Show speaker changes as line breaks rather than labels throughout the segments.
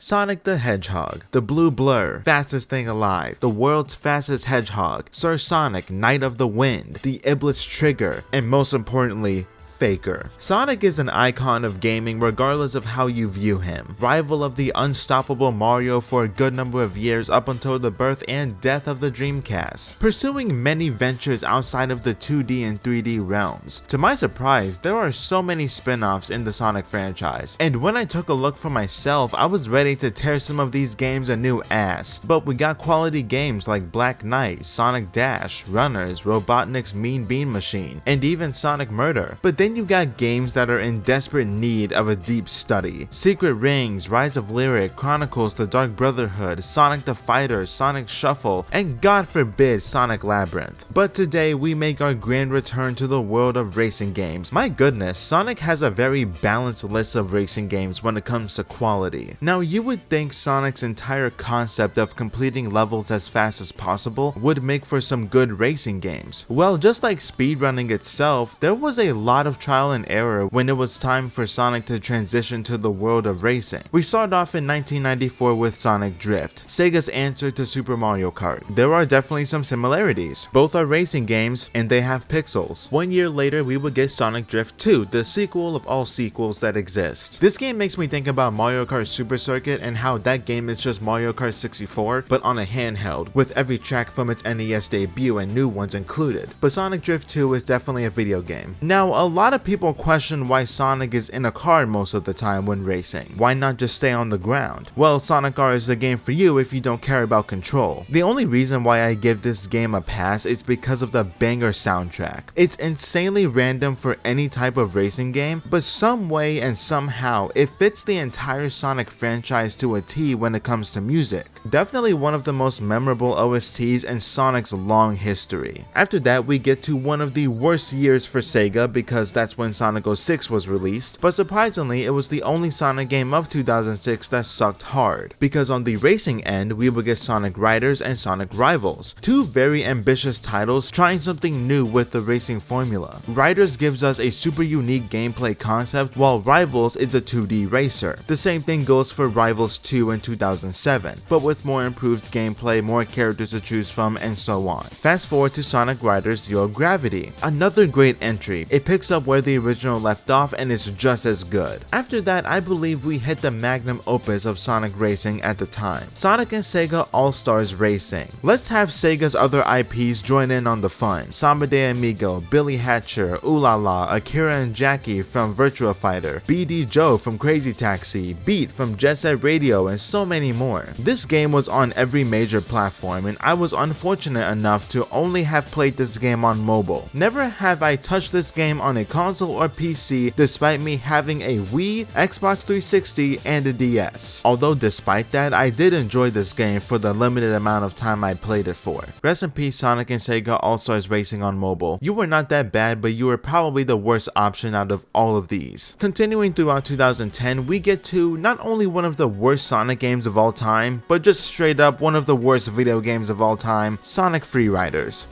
Sonic the Hedgehog, the blue blur, fastest thing alive, the world's fastest hedgehog, Sir Sonic, Knight of the Wind, the Iblis Trigger, and most importantly, Faker. Sonic is an icon of gaming regardless of how you view him. Rival of the unstoppable Mario for a good number of years up until the birth and death of the Dreamcast, pursuing many ventures outside of the 2D and 3D realms. To my surprise, there are so many spin-offs in the Sonic franchise, and when I took a look for myself, I was ready to tear some of these games a new ass, but we got quality games like Black Knight, Sonic Dash, Runners, Robotnik's Mean Bean Machine, and even Sonic Murder. But then you got games that are in desperate need of a deep study. Secret Rings, Rise of Lyric, Chronicles the Dark Brotherhood, Sonic the Fighter, Sonic Shuffle, and God forbid Sonic Labyrinth. But today we make our grand return to the world of racing games. My goodness, Sonic has a very balanced list of racing games when it comes to quality. Now you would think Sonic's entire concept of completing levels as fast as possible would make for some good racing games. Well, just like speedrunning itself, there was a lot of trial and error when it was time for Sonic to transition to the world of racing. We started off in 1994 with Sonic Drift, Sega's answer to Super Mario Kart. There are definitely some similarities. Both are racing games and they have pixels. 1 year later we would get Sonic Drift 2, the sequel of all sequels that exist. This game makes me think about Mario Kart Super Circuit and how that game is just Mario Kart 64 but on a handheld, with every track from its NES debut and new ones included. But Sonic Drift 2 is definitely a video game. Now a lot of people question why Sonic is in a car most of the time when racing. Why not just stay on the ground? Well, Sonic R is the game for you if you don't care about control. The only reason why I give this game a pass is because of the banger soundtrack. It's insanely random for any type of racing game, but some way and somehow it fits the entire Sonic franchise to a T when it comes to music. Definitely one of the most memorable OSTs in Sonic's long history. After that we get to one of the worst years for Sega because that's when Sonic 06 was released, but surprisingly it was the only Sonic game of 2006 that sucked hard, because on the racing end we would get Sonic Riders and Sonic Rivals, two very ambitious titles trying something new with the racing formula. Riders gives us a super unique gameplay concept while Rivals is a 2D racer. The same thing goes for Rivals 2 in 2007, but with more improved gameplay, more characters to choose from, and so on. Fast forward to Sonic Riders Zero Gravity, another great entry. It picks up where the original left off and is just as good. After that, I believe we hit the magnum opus of Sonic Racing at the time, Sonic and Sega All-Stars Racing. Let's have Sega's other IPs join in on the fun. Samba de Amigo, Billy Hatcher, Ooh La La, Akira and Jackie from Virtua Fighter, BD Joe from Crazy Taxi, Beat from Jet Set Radio, and so many more. This game was on every major platform and I was unfortunate enough to only have played this game on mobile. Never have I touched this game on a console or PC despite me having a Wii, Xbox 360, and a DS. Although despite that, I did enjoy this game for the limited amount of time I played it for. Rest in peace Sonic and Sega All-Stars Racing on mobile. You were not that bad, but you were probably the worst option out of all of these. Continuing throughout 2010, we get to not only one of the worst Sonic games of all time, but just straight up one of the worst video games of all time, Sonic Free Riders.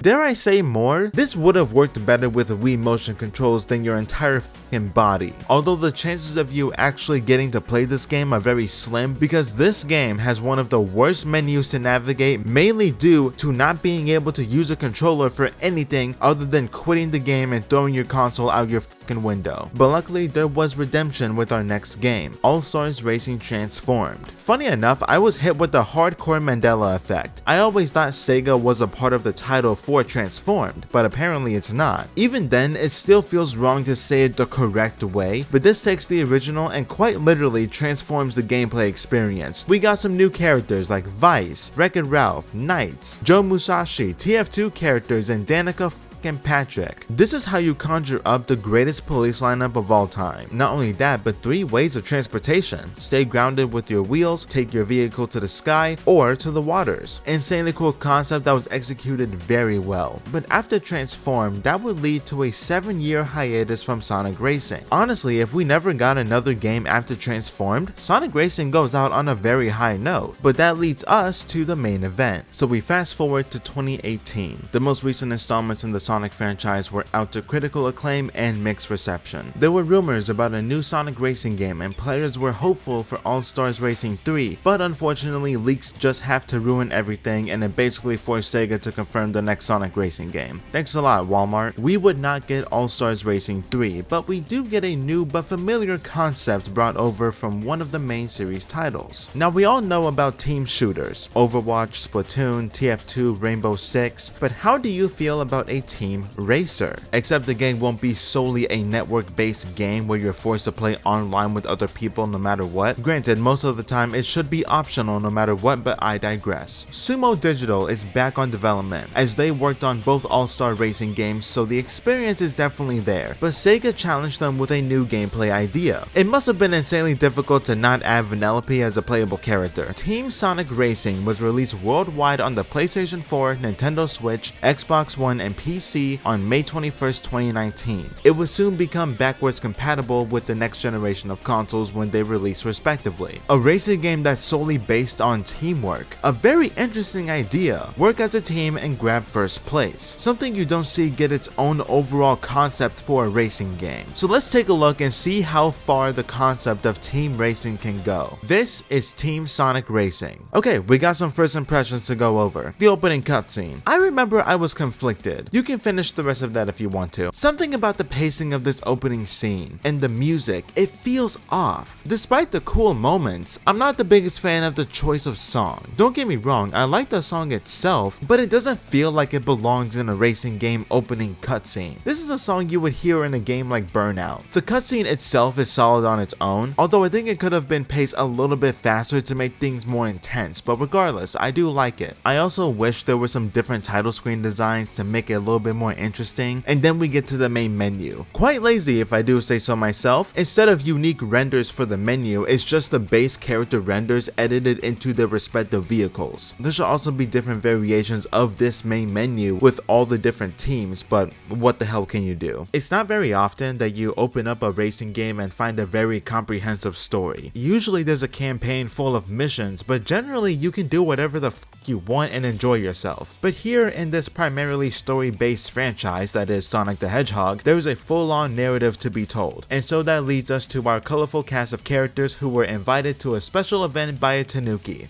Dare I say more? This would have worked better with Wii motion controls than your entire f***ing body. Although the chances of you actually getting to play this game are very slim, because this game has one of the worst menus to navigate, mainly due to not being able to use a controller for anything other than quitting the game and throwing your console out your f***ing window. But luckily there was redemption with our next game, All-Stars Racing Transformed. Funny enough, I was hit with the hardcore Mandela effect. I always thought Sega was a part of the title for Transformed, but apparently it's not. Even then, it still feels wrong to say it the correct way, but this takes the original and quite literally transforms the gameplay experience. We got some new characters like Vice, Wreck-It Ralph, Knights, Joe Musashi, TF2 characters, and Danica and Patrick. This is how you conjure up the greatest police lineup of all time. Not only that, but 3 ways of transportation. Stay grounded with your wheels, take your vehicle to the sky, or to the waters. Insanely cool concept that was executed very well. But after Transform, that would lead to a 7-year hiatus from Sonic Racing. Honestly, if we never got another game after Transformed, Sonic Racing goes out on a very high note. But that leads us to the main event. So we fast forward to 2018. The most recent installments in the Sonic Sonic franchise were out to critical acclaim and mixed reception. There were rumors about a new Sonic racing game and players were hopeful for All-Stars Racing 3, but unfortunately leaks just have to ruin everything and it basically forced Sega to confirm the next Sonic racing game. Thanks a lot, Walmart. We would not get All-Stars Racing 3, but we do get a new but familiar concept brought over from one of the main series titles. Now we all know about team shooters, Overwatch, Splatoon, TF2, Rainbow Six, but how do you feel about a team racer? Except the game won't be solely a network-based game where you're forced to play online with other people no matter what. Granted, most of the time it should be optional no matter what, but I digress. Sumo Digital is back on development, as they worked on both All-Star Racing games, so the experience is definitely there, but Sega challenged them with a new gameplay idea. It must have been insanely difficult to not add Vanellope as a playable character. Team Sonic Racing was released worldwide on the PlayStation 4, Nintendo Switch, Xbox One, and PC on May 21st, 2019. It would soon become backwards compatible with the next generation of consoles when they release respectively. A racing game that's solely based on teamwork. A very interesting idea. Work as a team and grab first place. Something you don't see get its own overall concept for a racing game. So let's take a look and see how far the concept of team racing can go. This is Team Sonic Racing. Okay, we got some first impressions to go over. The opening cutscene. I remember I was conflicted. You can finish the rest of that if you want to. Something about the pacing of this opening scene and the music, it feels off. Despite the cool moments, I'm not the biggest fan of the choice of song. Don't get me wrong, I like the song itself, but it doesn't feel like it belongs in a racing game opening cutscene. This is a song you would hear in a game like Burnout. The cutscene itself is solid on its own, although I think it could have been paced a little bit faster to make things more intense, but regardless, I do like it. I also wish there were some different title screen designs to make it a little bit more interesting, and then we get to the main menu. Quite lazy if I do say so myself. Instead of unique renders for the menu, it's just the base character renders edited into their respective vehicles. There should also be different variations of this main menu with all the different teams, but what the hell can you do? It's not very often that you open up a racing game and find a very comprehensive story. Usually there's a campaign full of missions, but generally you can do whatever the you want and enjoy yourself. But here in this primarily story-based franchise that is Sonic the Hedgehog, there is a full-on narrative to be told. And so that leads us to our colorful cast of characters who were invited to a special event by a Tanuki.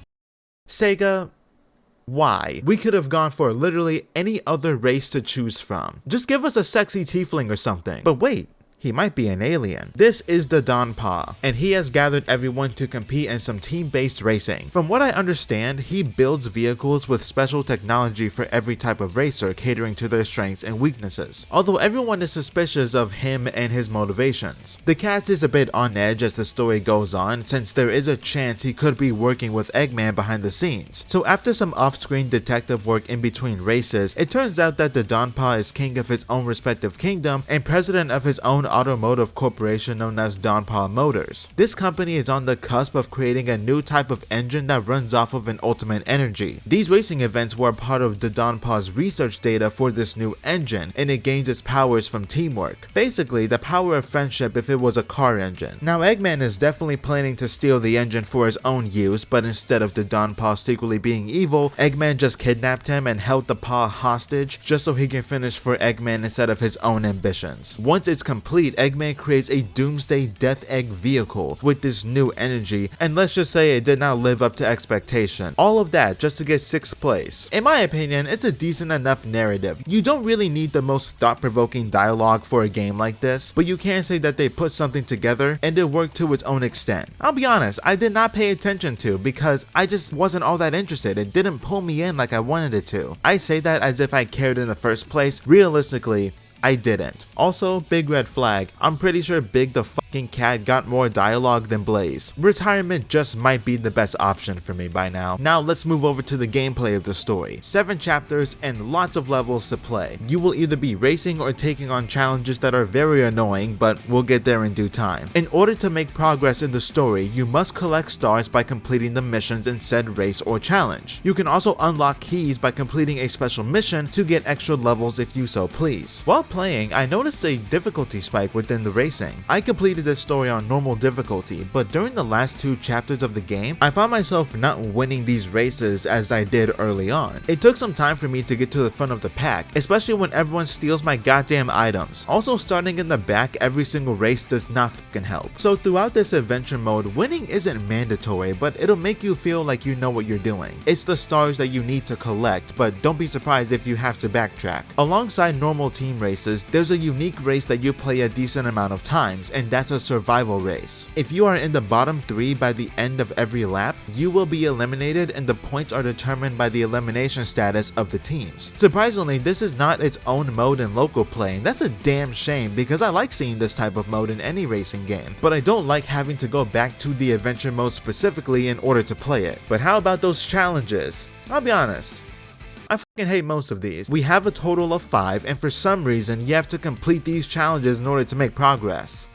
Sega, why? We could have gone for literally any other race to choose from. Just give us a sexy tiefling or something. But wait, he might be an alien. This is the Donpa, and he has gathered everyone to compete in some team-based racing. From what I understand, he builds vehicles with special technology for every type of racer, catering to their strengths and weaknesses, although everyone is suspicious of him and his motivations. The cast is a bit on edge as the story goes on, since there is a chance he could be working with Eggman behind the scenes. So after some off-screen detective work in between races, it turns out that the Donpa is king of his own respective kingdom and president of his own automotive corporation known as Donpa Motors. This company is on the cusp of creating a new type of engine that runs off of an ultimate energy. These racing events were a part of the Donpa's research data for this new engine, and it gains its powers from teamwork. Basically, the power of friendship if it was a car engine. Now Eggman is definitely planning to steal the engine for his own use, but instead of the Donpa secretly being evil, Eggman just kidnapped him and held the Pa hostage just so he can finish for Eggman instead of his own ambitions. Once it's complete, Eggman creates a Doomsday Death Egg vehicle with this new energy, and let's just say it did not live up to expectation. All of that just to get 6th place. In my opinion, it's a decent enough narrative. You don't really need the most thought-provoking dialogue for a game like this, but you can say that they put something together and it worked to its own extent. I'll be honest, I did not pay attention to because I just wasn't all that interested. It didn't pull me in like I wanted it to. I say that as if I cared in the first place. Realistically, I didn't. Also, big red flag. I'm pretty sure Big the fucking cat got more dialogue than Blaze. Retirement just might be the best option for me by now. Now let's move over to the gameplay of the story. 7 chapters and lots of levels to play. You will either be racing or taking on challenges that are very annoying, but we'll get there in due time. In order to make progress in the story, you must collect stars by completing the missions in said race or challenge. You can also unlock keys by completing a special mission to get extra levels if you so please. While playing, I noticed a difficulty spike within the racing. I completed completed this story on normal difficulty, but during the last 2 chapters of the game, I found myself not winning these races as I did early on. It took some time for me to get to the front of the pack, especially when everyone steals my goddamn items. Also, starting in the back every single race does not fucking help. So throughout this adventure mode, winning isn't mandatory, but it'll make you feel like you know what you're doing. It's the stars that you need to collect, but don't be surprised if you have to backtrack. Alongside normal team races, there's a unique race that you play a decent amount of times, and that's a survival race. If you are in the bottom 3 by the end of every lap, you will be eliminated, and the points are determined by the elimination status of the teams. Surprisingly, this is not its own mode in local play, and that's a damn shame because I like seeing this type of mode in any racing game, but I don't like having to go back to the adventure mode specifically in order to play it. But how about those challenges? I'll be honest, I fucking hate most of these. We have a total of 5, and for some reason you have to complete these challenges in order to make progress.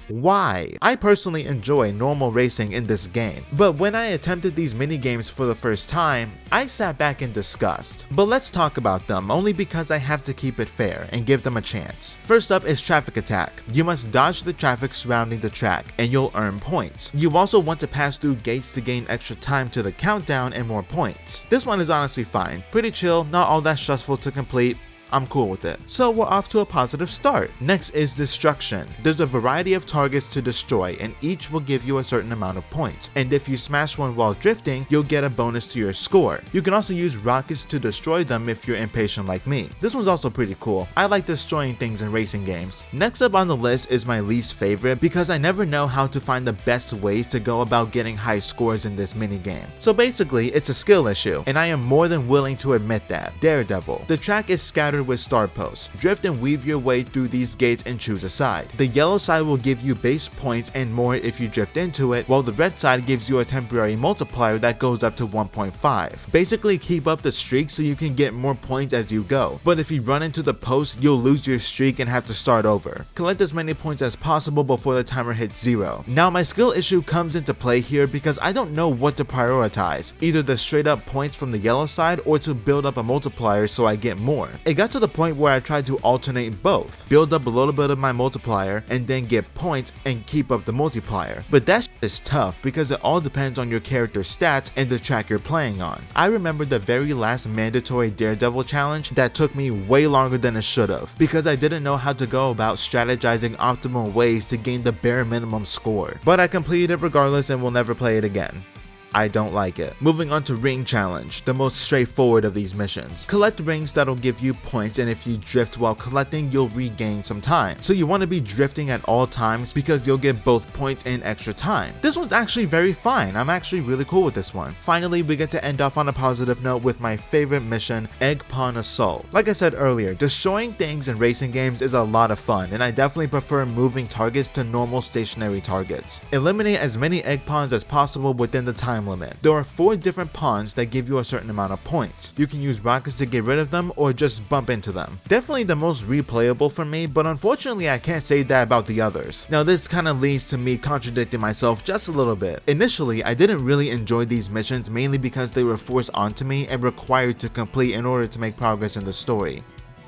Why? I personally enjoy normal racing in this game, but when I attempted these mini games for the first time, I sat back in disgust. But let's talk about them, only because I have to keep it fair and give them a chance. First up is traffic attack. You must dodge the traffic surrounding the track, and you'll earn points. You also want to pass through gates to gain extra time to the countdown and more points. This one is honestly fine, pretty chill, not all that stressful to complete. I'm cool with it. So we're off to a positive start. Next is destruction. There's a variety of targets to destroy, and each will give you a certain amount of points. And if you smash one while drifting, you'll get a bonus to your score. You can also use rockets to destroy them if you're impatient like me. This one's also pretty cool. I like destroying things in racing games. Next up on the list is my least favorite because I never know how to find the best ways to go about getting high scores in this minigame. So basically, it's a skill issue, and I am more than willing to admit that. Daredevil. The track is scattered with star posts. Drift and weave your way through these gates and choose a side. The yellow side will give you base points and more if you drift into it, while the red side gives you a temporary multiplier that goes up to 1.5. Basically, keep up the streak so you can get more points as you go, but if you run into the post, you'll lose your streak and have to start over. Collect as many points as possible before the timer hits 0. Now my skill issue comes into play here because I don't know what to prioritize, either the straight up points from the yellow side or to build up a multiplier so I get more. It got to the point where I tried to alternate both, build up a little bit of my multiplier and then get points and keep up the multiplier. But that is tough because it all depends on your character's stats and the track you're playing on. I remember the very last mandatory Daredevil challenge that took me way longer than it should have because I didn't know how to go about strategizing optimal ways to gain the bare minimum score. But I completed it regardless and will never play it again. I don't like it. Moving on to Ring Challenge, the most straightforward of these missions. Collect rings that'll give you points, and if you drift while collecting, you'll regain some time. So you want to be drifting at all times because you'll get both points and extra time. This one's actually very fine. I'm actually really cool with this one. Finally, we get to end off on a positive note with my favorite mission, Egg Pawn Assault. Like I said earlier, destroying things in racing games is a lot of fun, and I definitely prefer moving targets to normal stationary targets. Eliminate as many egg pawns as possible within the time limit. There are 4 different pawns that give you a certain amount of points. You can use rockets to get rid of them or just bump into them. Definitely the most replayable for me, but unfortunately I can't say that about the others. Now this kind of leads to me contradicting myself just a little bit. Initially, I didn't really enjoy these missions mainly because they were forced onto me and required to complete in order to make progress in the story.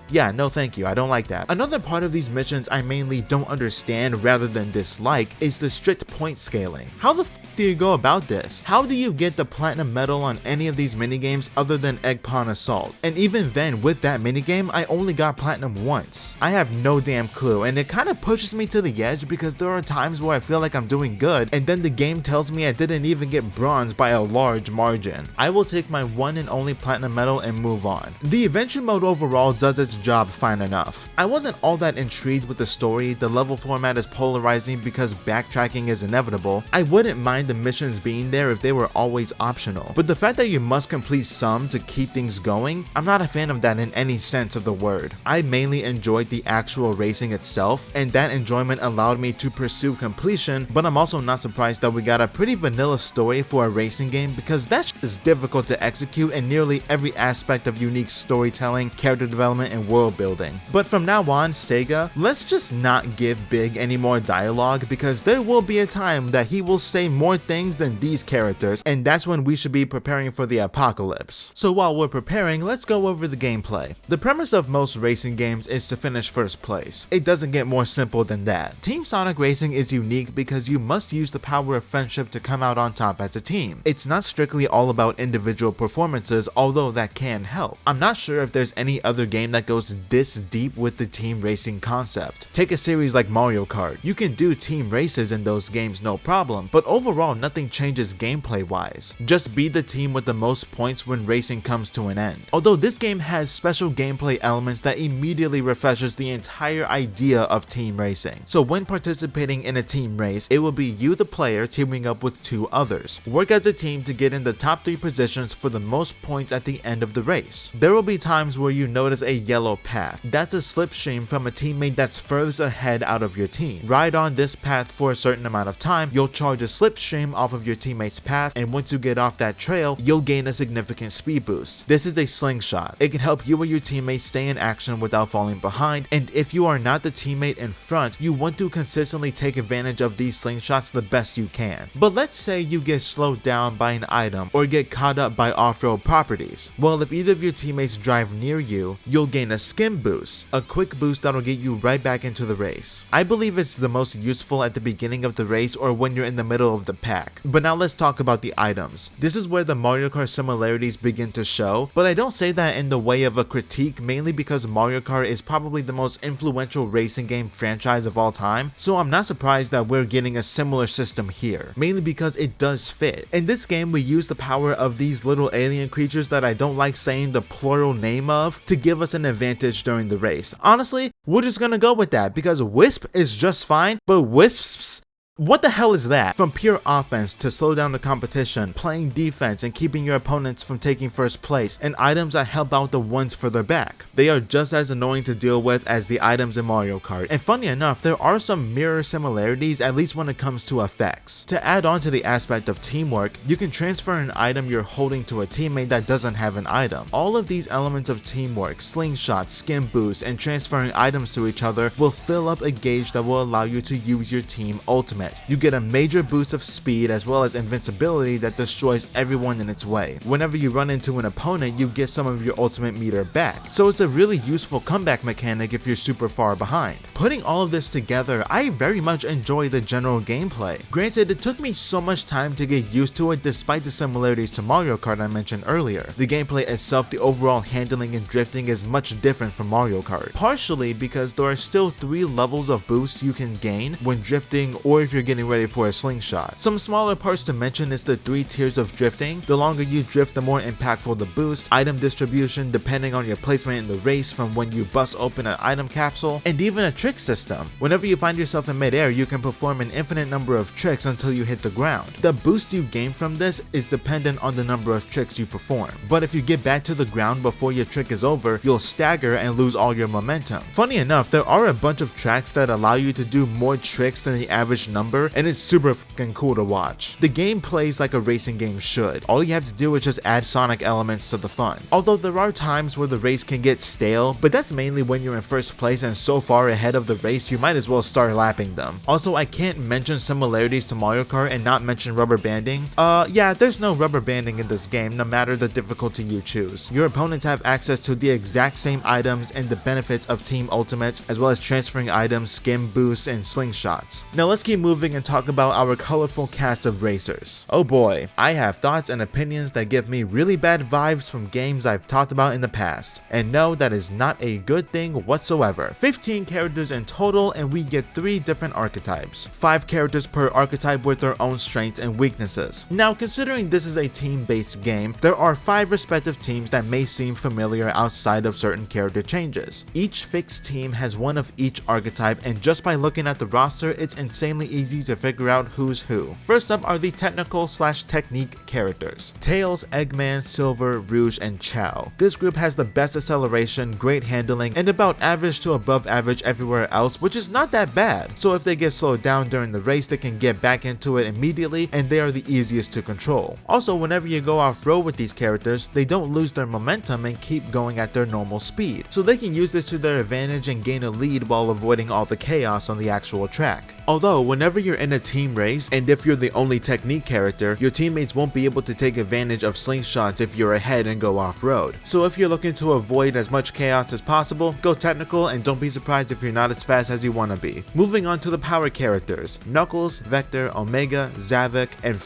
Yeah, no thank you, I don't like that. Another part of these missions I mainly don't understand rather than dislike is the strict point scaling. How the f do you go about this? How do you get the platinum medal on any of these minigames other than Egg Pawn Assault? And even then, with that minigame, I only got platinum once. I have no damn clue, and it kind of pushes me to the edge because there are times where I feel like I'm doing good, and then the game tells me I didn't even get bronze by a large margin. I will take my one and only platinum medal and move on. The adventure mode overall does its job fine enough. I wasn't all that intrigued with the story. The level format is polarizing because backtracking is inevitable. I wouldn't mind the missions being there if they were always optional, but the fact that you must complete some to keep things going, I'm not a fan of that in any sense of the word. I mainly enjoyed the actual racing itself, and that enjoyment allowed me to pursue completion, but I'm also not surprised that we got a pretty vanilla story for a racing game because that is difficult to execute in nearly every aspect of unique storytelling, character development, and world building. But from now on, Sega, let's just not give Big any more dialogue because there will be a time that he will say more more things than these characters, and that's when we should be preparing for the apocalypse. So while we're preparing, let's go over the gameplay. The premise of most racing games is to finish first place. It doesn't get more simple than that. Team Sonic Racing is unique because you must use the power of friendship to come out on top as a team. It's not strictly all about individual performances, although that can help. I'm not sure if there's any other game that goes this deep with the team racing concept. Take a series like Mario Kart. You can do team races in those games no problem, but overall nothing changes gameplay wise. Just be the team with the most points when racing comes to an end. Although this game has special gameplay elements that immediately refreshes the entire idea of team racing. So when participating in a team race, it will be you the player teaming up with 2 others. Work as a team to get in the top 3 positions for the most points at the end of the race. There will be times where you notice a yellow path. That's a slipstream from a teammate that's furthest ahead out of your team. Ride on this path for a certain amount of time, you'll charge a slipstream off of your teammate's path, and once you get off that trail, you'll gain a significant speed boost. This is a slingshot. It can help you or your teammates stay in action without falling behind, and if you are not the teammate in front, you want to consistently take advantage of these slingshots the best you can. But let's say you get slowed down by an item or get caught up by off-road properties. Well, if either of your teammates drive near you, you'll gain a skim boost, a quick boost that'll get you right back into the race. I believe it's the most useful at the beginning of the race or when you're in the middle of the pack. But now let's talk about the items. This is where the Mario Kart similarities begin to show, but I don't say that in the way of a critique, mainly because Mario Kart is probably the most influential racing game franchise of all time, so I'm not surprised that we're getting a similar system here, mainly because it does fit. In this game, we use the power of these little alien creatures that I don't like saying the plural name of to give us an advantage during the race. Honestly, we're just gonna go with that because Wisp is just fine, but Wisps, what the hell is that? From pure offense to slow down the competition, playing defense and keeping your opponents from taking first place, and items that help out the ones further back. They are just as annoying to deal with as the items in Mario Kart, and funny enough, there are some mirror similarities, at least when it comes to effects. To add on to the aspect of teamwork, you can transfer an item you're holding to a teammate that doesn't have an item. All of these elements of teamwork, slingshots, skim boosts, and transferring items to each other will fill up a gauge that will allow you to use your team ultimate. You get a major boost of speed as well as invincibility that destroys everyone in its way. Whenever you run into an opponent, you get some of your ultimate meter back, so it's a really useful comeback mechanic if you're super far behind. Putting all of this together, I very much enjoy the general gameplay. Granted, it took me so much time to get used to it despite the similarities to Mario Kart I mentioned earlier. The gameplay itself, the overall handling and drifting is much different from Mario Kart, partially because there are still 3 levels of boosts you can gain when drifting or if you're getting ready for a slingshot. Some smaller parts to mention is the 3 tiers of drifting. The longer you drift, the more impactful the boost, item distribution depending on your placement in the race from when you bust open an item capsule, and even a trick system. Whenever you find yourself in midair, you can perform an infinite number of tricks until you hit the ground. The boost you gain from this is dependent on the number of tricks you perform, but if you get back to the ground before your trick is over, you'll stagger and lose all your momentum. Funny enough, there are a bunch of tracks that allow you to do more tricks than the average number, and it's super fucking cool to watch. The game plays like a racing game should. All you have to do is just add Sonic elements to the fun. Although there are times where the race can get stale, but that's mainly when you're in first place and so far ahead of the race you might as well start lapping them. Also, I can't mention similarities to Mario Kart and not mention rubber banding. Yeah, there's no rubber banding in this game no matter the difficulty you choose. Your opponents have access to the exact same items and the benefits of Team Ultimate, as well as transferring items, skim boosts, and slingshots. Now let's keep moving and talk about our colorful cast of racers. Oh boy, I have thoughts and opinions that give me really bad vibes from games I've talked about in the past, and no, that is not a good thing whatsoever. 15 characters in total, and we get 3 different archetypes. 5 characters per archetype with their own strengths and weaknesses. Now, considering this is a team-based game, there are 5 respective teams that may seem familiar outside of certain character changes. Each fixed team has one of each archetype, and just by looking at the roster, it's insanely easy to figure out who's who. First up are the technical/technique characters: Tails, Eggman, Silver, Rouge, and Chow. This group has the best acceleration, great handling, and about average to above average everywhere everywhere else, which is not that bad. So if they get slowed down during the race, they can get back into it immediately, and they are the easiest to control. Also, whenever you go off-road with these characters, they don't lose their momentum and keep going at their normal speed. So they can use this to their advantage and gain a lead while avoiding all the chaos on the actual track. Although, whenever you're in a team race, and if you're the only technique character, your teammates won't be able to take advantage of slingshots if you're ahead and go off-road. So if you're looking to avoid as much chaos as possible, go technical and don't be surprised if you're not as fast as you want to be. Moving on to the power characters: Knuckles, Vector, Omega, Zavik, and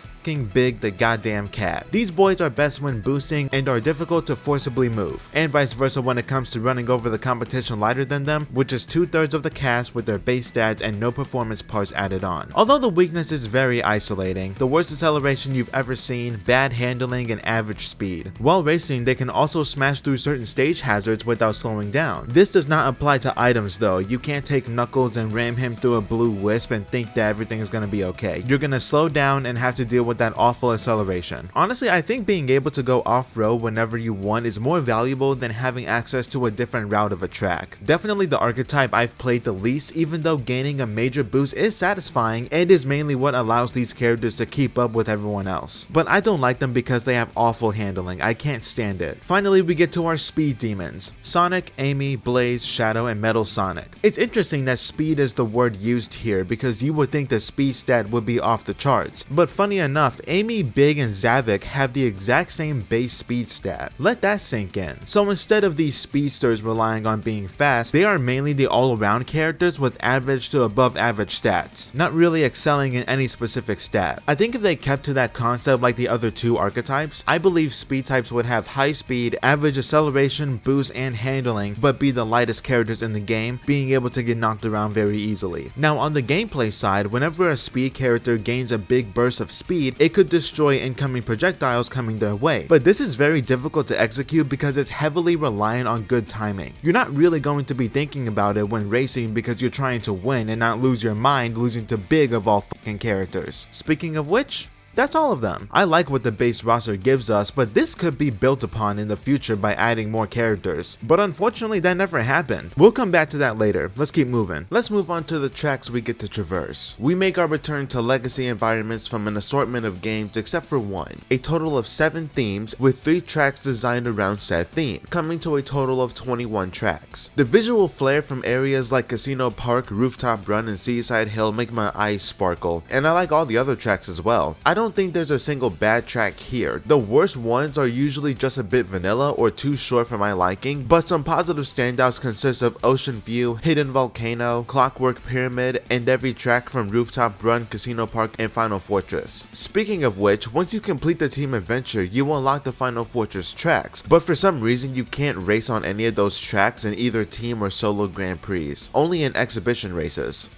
Big the goddamn cat. These boys are best when boosting and are difficult to forcibly move, and vice versa when it comes to running over the competition lighter than them, which is 2/3 of the cast with their base stats and no performance parts added on. Although the weakness is very isolating, the worst acceleration you've ever seen, bad handling, and average speed. While racing, they can also smash through certain stage hazards without slowing down. This does not apply to items though. You can't take Knuckles and ram him through a blue Wisp and think that everything is gonna be okay. You're gonna slow down and have to deal with that awful acceleration. Honestly, I think being able to go off-road whenever you want is more valuable than having access to a different route of a track. Definitely the archetype I've played the least, even though gaining a major boost is satisfying and is mainly what allows these characters to keep up with everyone else. But I don't like them because they have awful handling. I can't stand it. Finally, we get to our speed demons: Sonic, Amy, Blaze, Shadow, and Metal Sonic. It's interesting that speed is the word used here because you would think the speed stat would be off the charts. But funny enough, Amy, Big, and Zavik have the exact same base speed stat. Let that sink in. So instead of these speedsters relying on being fast, they are mainly the all-around characters with average to above average stats, not really excelling in any specific stat. I think if they kept to that concept like the other two archetypes, I believe speed types would have high speed, average acceleration, boost, and handling, but be the lightest characters in the game, being able to get knocked around very easily. Now on the gameplay side, whenever a speed character gains a big burst of speed, it could destroy incoming projectiles coming their way. But this is very difficult to execute because it's heavily reliant on good timing. You're not really going to be thinking about it when racing because you're trying to win and not lose your mind losing to Big of all fucking characters. Speaking of which, that's all of them. I like what the base roster gives us, but this could be built upon in the future by adding more characters. But unfortunately, that never happened. We'll come back to that later. Let's keep moving. Let's move on to the tracks we get to traverse. We make our return to legacy environments from an assortment of games except for one. A total of 7 themes with 3 tracks designed around said theme, coming to a total of 21 tracks. The visual flair from areas like Casino Park, Rooftop Run, and Seaside Hill make my eyes sparkle, and I like all the other tracks as well. I don't think there's a single bad track here. The worst ones are usually just a bit vanilla or too short for my liking, but some positive standouts consist of Ocean View, Hidden Volcano, Clockwork Pyramid, and every track from Rooftop Run, Casino Park, and Final Fortress. Speaking of which, once you complete the team adventure, you unlock the Final Fortress tracks, but for some reason you can't race on any of those tracks in either team or solo Grand Prix, only in exhibition races.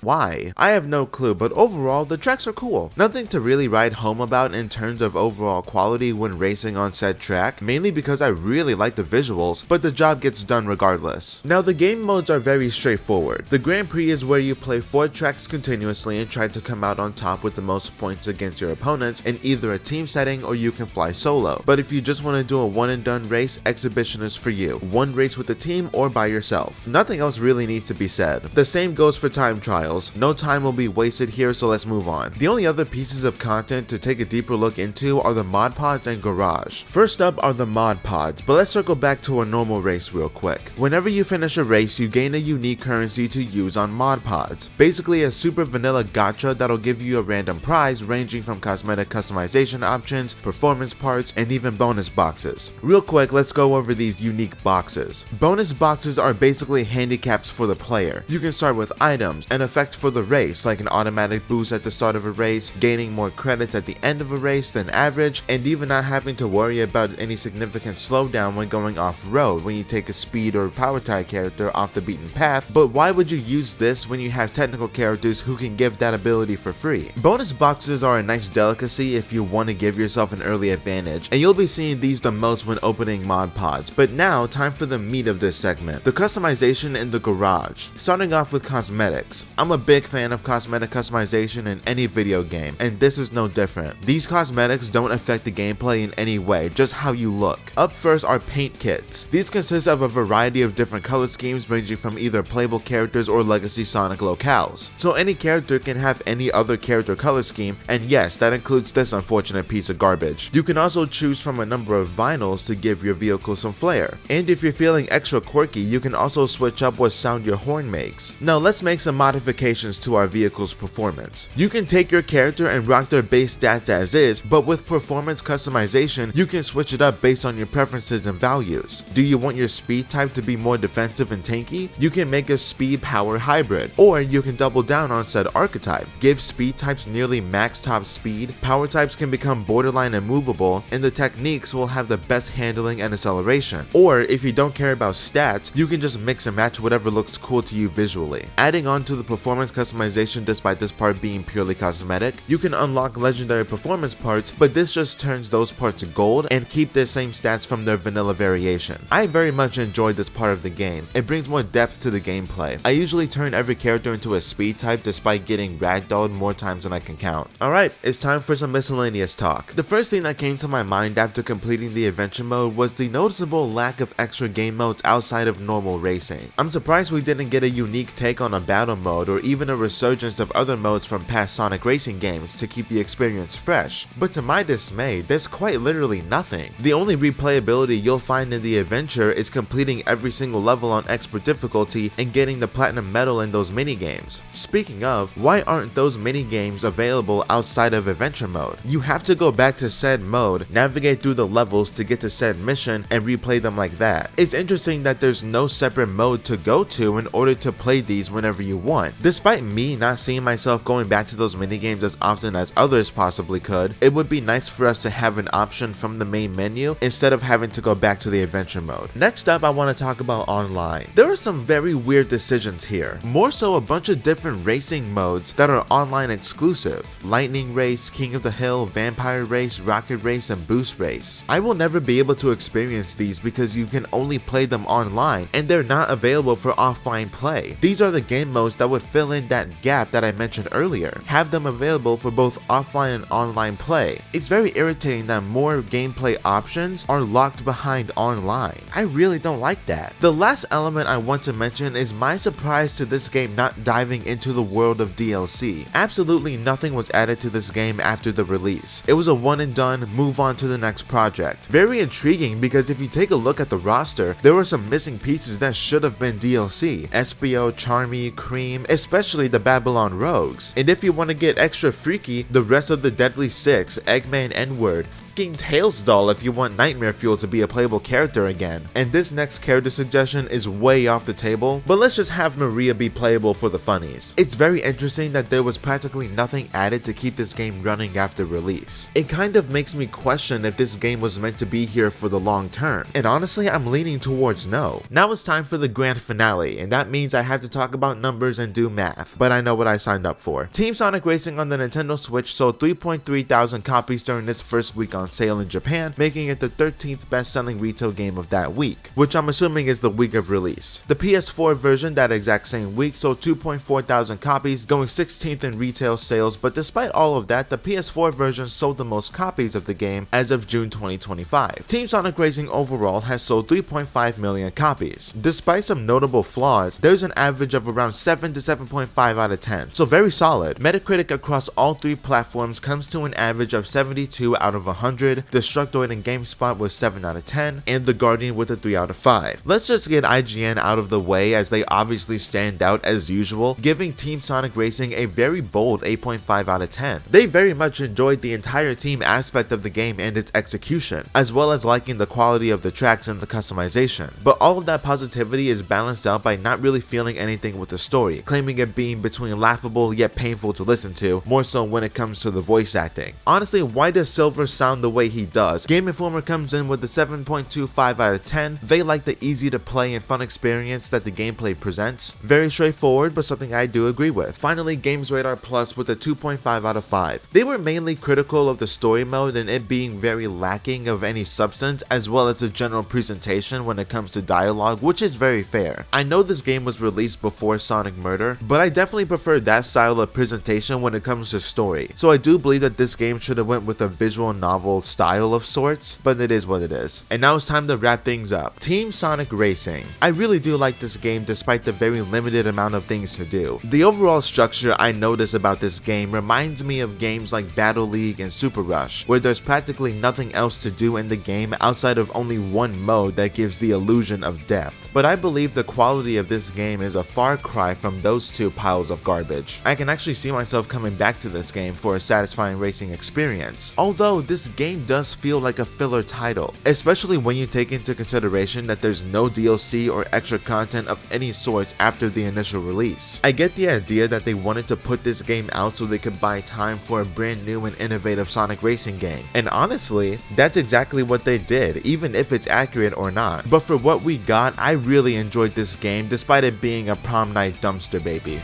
Why? I have no clue, but overall, the tracks are cool. Nothing to really write home about in terms of overall quality when racing on said track, mainly because I really like the visuals, but the job gets done regardless. Now, the game modes are very straightforward. The Grand Prix is where you play 4 tracks continuously and try to come out on top with the most points against your opponents in either a team setting or you can fly solo. But if you just want to do a one and done race, Exhibition is for you. One race with a team or by yourself. Nothing else really needs to be said. The same goes for time trials. No time will be wasted here, so let's move on. The only other pieces of content to take a deeper look into are the mod pods and garage. First up are the mod pods, but let's circle back to a normal race real quick. Whenever you finish a race, you gain a unique currency to use on mod pods. Basically a super vanilla gacha that'll give you a random prize ranging from cosmetic customization options, performance parts, and even bonus boxes. Real quick, let's go over these unique boxes. Bonus boxes are basically handicaps for the player. You can start with items and effect for the race, like an automatic boost at the start of a race, gaining more credits at the end of a race than average, and even not having to worry about any significant slowdown when going off-road when you take a speed or power tie character off the beaten path. But why would you use this when you have technical characters who can give that ability for free? Bonus boxes are a nice delicacy if you want to give yourself an early advantage, and you'll be seeing these the most when opening mod pods. But now, time for the meat of this segment, the customization in the garage. Starting off with cosmetics. I'm I'm a big fan of cosmetic customization in any video game, and this is no different. These cosmetics don't affect the gameplay in any way, just how you look. Up first are paint kits. These consist of a variety of different color schemes ranging from either playable characters or legacy Sonic locales. So any character can have any other character color scheme, and yes, that includes this unfortunate piece of garbage. You can also choose from a number of vinyls to give your vehicle some flair. And if you're feeling extra quirky, you can also switch up what sound your horn makes. Now let's make some modifications to our vehicle's performance. You can take your character and rock their base stats as is, but with performance customization, you can switch it up based on your preferences and values. Do you want your speed type to be more defensive and tanky? You can make a speed power hybrid, or you can double down on said archetype. Give speed types nearly max top speed, power types can become borderline immovable, and the techniques will have the best handling and acceleration. Or if you don't care about stats, you can just mix and match whatever looks cool to you visually. Adding on to the performance customization, despite this part being purely cosmetic, you can unlock legendary performance parts, but this just turns those parts gold and keep their same stats from their vanilla variation. I very much enjoyed this part of the game. It brings more depth to the gameplay. I usually turn every character into a speed type despite getting ragdolled more times than I can count. Alright, it's time for some miscellaneous talk. The first thing that came to my mind after completing the adventure mode was the noticeable lack of extra game modes outside of normal racing. I'm surprised we didn't get a unique take on a battle mode or even a resurgence of other modes from past Sonic racing games to keep the experience fresh, but to my dismay, there's quite literally nothing. The only replayability you'll find in the adventure is completing every single level on expert difficulty and getting the platinum medal in those minigames. Speaking of, why aren't those minigames available outside of adventure mode? You have to go back to said mode, navigate through the levels to get to said mission, and replay them like that. It's interesting that there's no separate mode to go to in order to play these whenever you want. Despite me not seeing myself going back to those minigames as often as others possibly could, it would be nice for us to have an option from the main menu instead of having to go back to the adventure mode. Next up, I want to talk about online. There are some very weird decisions here. More so a bunch of different racing modes that are online exclusive. Lightning Race, King of the Hill, Vampire Race, Rocket Race, and Boost Race. I will never be able to experience these because you can only play them online and they're not available for offline play. These are the game modes that would fill in that gap that I mentioned earlier. Have them available for both offline and online play. It's very irritating that more gameplay options are locked behind online. I really don't like that. The last element I want to mention is my surprise to this game not diving into the world of DLC. Absolutely nothing was added to this game after the release. It was a one and done, move on to the next project. Very intriguing because if you take a look at the roster, there were some missing pieces that should have been DLC. Espio, Charmy, Cream, especially the Babylon Rogues. And if you want to get extra freaky, the rest of the Deadly Six, Eggman, N-Word, Tails doll if you want Nightmare Fuel to be a playable character again. And this next character suggestion is way off the table, but let's just have Maria be playable for the funnies. It's very interesting that there was practically nothing added to keep this game running after release. It kind of makes me question if this game was meant to be here for the long term, and honestly I'm leaning towards no. Now it's time for the grand finale, and that means I have to talk about numbers and do math, but I know what I signed up for. Team Sonic Racing on the Nintendo Switch sold 3.3 thousand copies during its first week on sale in Japan, making it the 13th best-selling retail game of that week, which I'm assuming is the week of release. The PS4 version that exact same week sold 2.4 thousand copies, going 16th in retail sales, but despite all of that, the PS4 version sold the most copies of the game as of June 2025. Team Sonic Racing overall has sold 3.5 million copies. Despite some notable flaws, there's an average of around 7 to 7.5 out of 10, so very solid. Metacritic across all three platforms comes to an average of 72 out of 100, Destructoid and GameSpot with 7 out of 10, and The Guardian with a 3 out of 5. Let's just get IGN out of the way as they obviously stand out as usual, giving Team Sonic Racing a very bold 8.5 out of 10. They very much enjoyed the entire team aspect of the game and its execution, as well as liking the quality of the tracks and the customization. But all of that positivity is balanced out by not really feeling anything with the story, claiming it being between laughable yet painful to listen to, more so when it comes to the voice acting. Honestly, why does Silver sound the the way he does. Game Informer comes in with a 7.25 out of 10. They like the easy to play and fun experience that the gameplay presents. Very straightforward, but something I do agree with. Finally, Games Radar Plus with a 2.5 out of 5. They were mainly critical of the story mode and it being very lacking of any substance, as well as the general presentation when it comes to dialogue, which is very fair. I know this game was released before Sonic Murder, but I definitely prefer that style of presentation when it comes to story. So I do believe that this game should have went with a visual novel style of sorts, but it is what it is. And now it's time to wrap things up. Team Sonic Racing. I really do like this game despite the very limited amount of things to do. The overall structure I notice about this game reminds me of games like Battle League and Super Rush, where there's practically nothing else to do in the game outside of only one mode that gives the illusion of depth. But I believe the quality of this game is a far cry from those two piles of garbage. I can actually see myself coming back to this game for a satisfying racing experience. Although this game does feel like a filler title, especially when you take into consideration that there's no DLC or extra content of any sorts after the initial release. I get the idea that they wanted to put this game out so they could buy time for a brand new and innovative Sonic racing game. And honestly, that's exactly what they did, even if it's accurate or not. But for what we got, I really enjoyed this game despite it being a prom night dumpster baby.